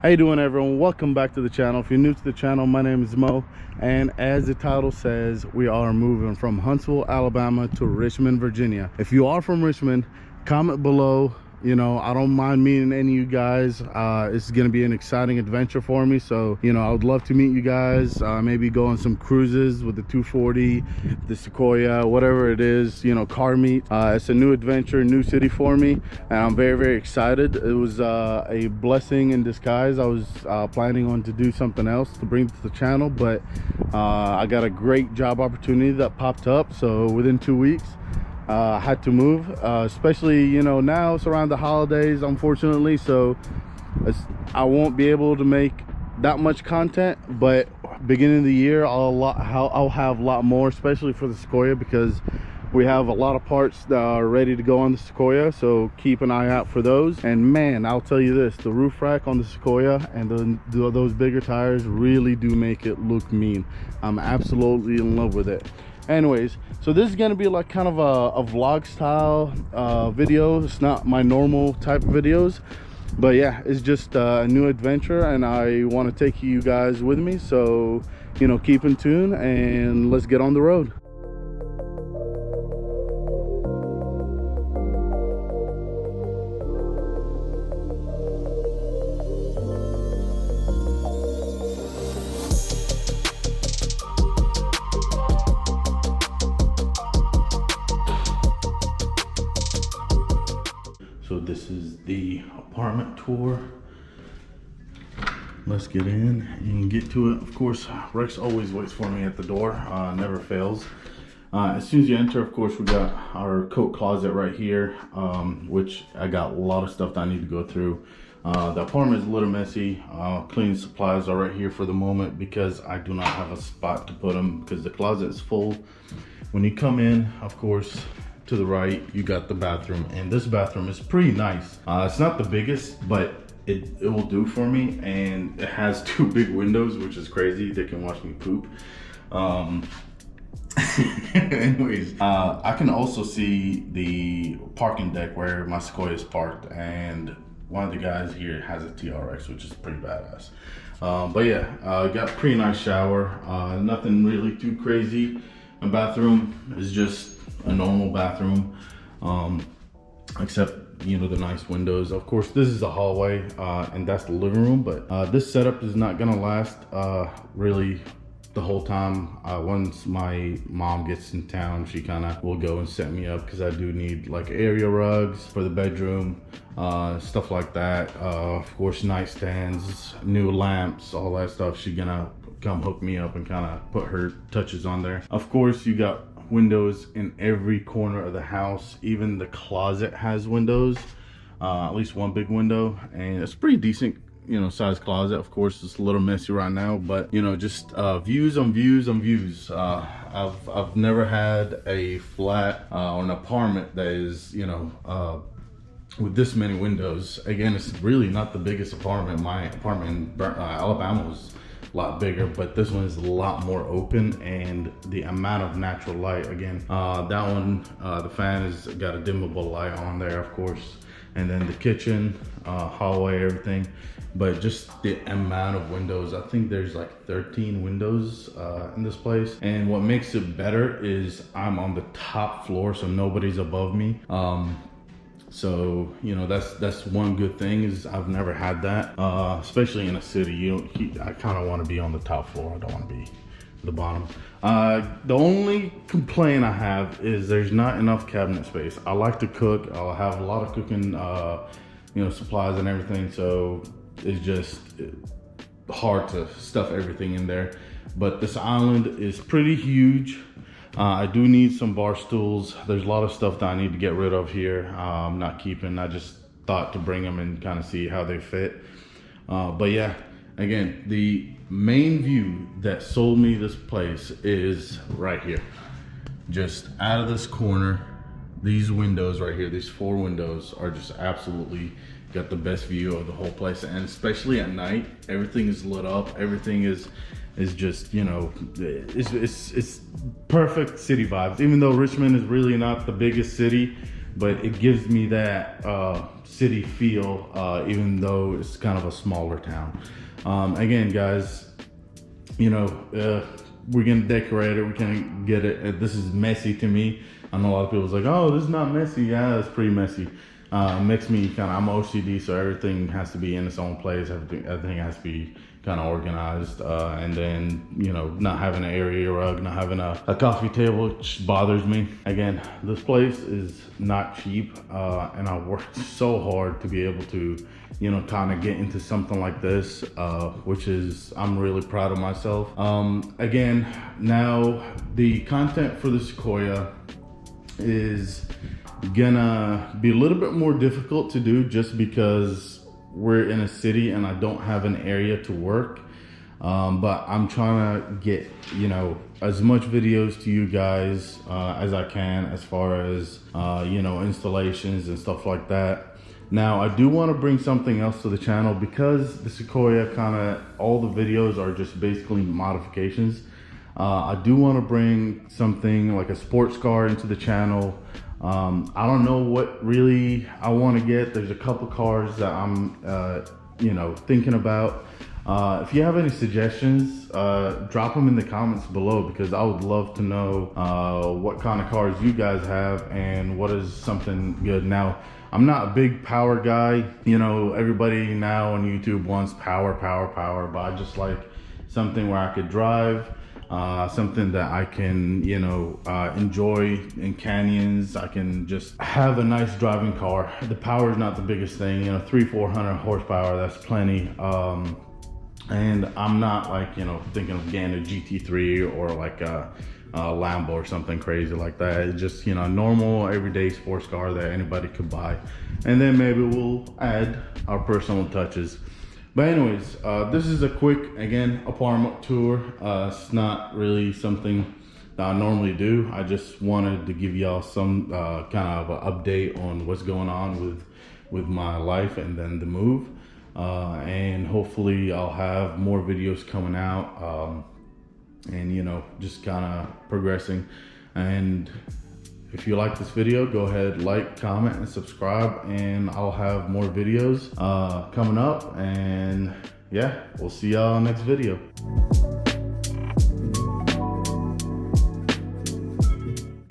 How you doing, everyone? Welcome back to the channel. If you're new to the channel, my name is Mo, and as the title says, we are moving from Huntsville, Alabama to Richmond, Virginia. If you are from Richmond, comment below. You know, I don't mind meeting any of you guys. It's gonna be an exciting adventure for me, so you know, I would love to meet you guys. Maybe go on some cruises with the 240, the Sequoia, whatever it is, you know, car meet. It's a new adventure, new city for me, and I'm very excited. It was a blessing in disguise. I was planning on to do something else to bring to the channel, but I got a great job opportunity that popped up, so within 2 weeks I had to move, especially, you know, now it's around the holidays, unfortunately, so I won't be able to make that much content, but beginning of the year I'll have a lot more, especially for the Sequoia, because we have a lot of parts that are ready to go on the Sequoia, so keep an eye out for those. And man, I'll tell you this, the roof rack on the Sequoia and those bigger tires really do make it look mean. I'm absolutely in love with it. Anyways, so this is going to be like kind of a vlog style video. It's not my normal type of videos, but yeah, it's just a new adventure, and I want to take you guys with me, so you know, keep in tune and let's get on the road. So this is the apartment tour. Let's get in and get to it. Of course, Rex always waits for me at the door, never fails. As soon as you enter, of course, we got our coat closet right here, which I got a lot of stuff that I need to go through. The apartment is a little messy. Cleaning supplies are right here for the moment because I do not have a spot to put them because the closet is full. When you come in, of course, to the right, you got the bathroom, and this bathroom is pretty nice. It's not the biggest, but it will do for me, and it has two big windows, which is crazy. They can watch me poop. Anyways, I can also see the parking deck where my Sequoia is parked, and one of the guys here has a TRX, which is pretty badass. But yeah, got a pretty nice shower. Nothing really too crazy. My bathroom is just a normal bathroom, except, you know, the nice windows. Of course, this is the hallway, and that's the living room, but this setup is not gonna last really the whole time. Once my mom gets in town, she kind of will go and set me up, because I do need like area rugs for the bedroom, stuff like that. Of course, nightstands, new lamps, all that stuff. She's gonna come hook me up and kind of put her touches on there. Of course, you got windows in every corner of the house. Even the closet has windows, at least one big window, and it's pretty decent, you know, size closet. Of course, it's a little messy right now, but you know, just views on views on views. I've never had a flat or an apartment that is, you know, with this many windows. Again, it's really not the biggest apartment. My apartment in Alabama was a lot bigger, but this one is a lot more open, and the amount of natural light, again, that one, the fan has got a dimmable light on there, of course, and then the kitchen, hallway, everything. But just the amount of windows, I think there's like 13 windows in this place, and what makes it better is I'm on the top floor, so nobody's above me. So, you know, that's one good thing, is I've never had that, especially in a city. I kind of want to be on the top floor. I don't want to be the bottom. The only complaint I have is there's not enough cabinet space. I like to cook. I'll have a lot of cooking, you know, supplies and everything. So it's just hard to stuff everything in there. But this island is pretty huge. I do need some bar stools. There's a lot of stuff that I need to get rid of here. I'm not keeping. I just thought to bring them and kind of see how they fit. But yeah, again, the main view that sold me this place is right here. Just out of this corner, these windows right here, these 4 windows are just absolutely got the best view of the whole place. And especially at night, everything is lit up. Everything is just, you know, it's perfect city vibes. Even though Richmond is really not the biggest city, but it gives me that city feel, even though it's kind of a smaller town. Again, guys, you know, we're gonna decorate it, we're gonna get it. This is messy to me. I know a lot of people's like, oh, this is not messy. Yeah, it's pretty messy. Makes me kind of, I'm OCD, so everything has to be in its own place. Everything has to be kind of organized. And then, you know, not having an area rug, not having a coffee table, which bothers me. Again, this place is not cheap. And I worked so hard to be able to, you know, kind of get into something like this, which is, I'm really proud of myself. Again, now the content for the Sequoia is gonna be a little bit more difficult to do just because we're in a city and I don't have an area to work. But I'm trying to get, you know, as much videos to you guys as I can, as far as, you know, installations and stuff like that. Now, I do want to bring something else to the channel because the Sequoia kind of, all the videos are just basically modifications. I do want to bring something like a sports car into the channel. I don't know what really I want to get. There's a couple cars that I'm, you know, thinking about. If you have any suggestions, drop them in the comments below, because I would love to know what kind of cars you guys have and what is something good. Now, I'm not a big power guy. You know, everybody now on YouTube wants power, but I just like something where I could drive. Something that I can, you know, enjoy in canyons. I can just have a nice driving car. The power is not the biggest thing, you know, 300-400 horsepower, that's plenty. And I'm not like, you know, thinking of getting a GT3 or like a Lambo or something crazy like that. It's just, you know, a normal everyday sports car that anybody could buy. And then maybe we'll add our personal touches. But anyways, this is a quick, again, apartment tour. It's not really something that I normally do. I just wanted to give y'all some kind of an update on what's going on with my life and then the move. And hopefully I'll have more videos coming out, and, you know, just kind of progressing. And if you like this video, go ahead, like, comment, and subscribe, and I'll have more videos coming up. And yeah, we'll see y'all next video.